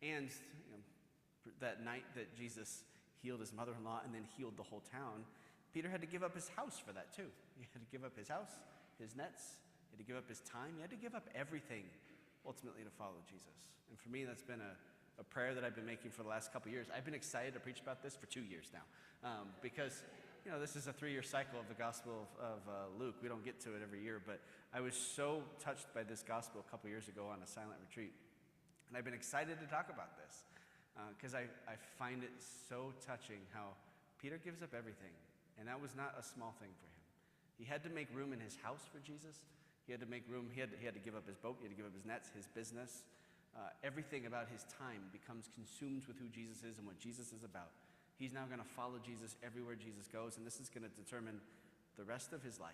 And that night that Jesus healed his mother-in-law and then healed the whole town, Peter had to give up his house for that too. He had to give up his house, his nets, he had to give up his time, he had to give up everything ultimately to follow Jesus. And for me, that's been a prayer that I've been making for the last couple years. I've been excited to preach about this for 2 years now, because this is a 3-year cycle of the Gospel of Luke. We don't get to it every year, but I was so touched by this gospel a couple years ago on a silent retreat. And I've been excited to talk about this because I find it so touching how Peter gives up everything. And that was not a small thing for him. He had to make room in his house for Jesus. He had to make room. He had to give up his boat. He had to give up his nets, his business. Everything about his time becomes consumed with who Jesus is and what Jesus is about. He's now going to follow Jesus everywhere Jesus goes, and this is going to determine the rest of his life.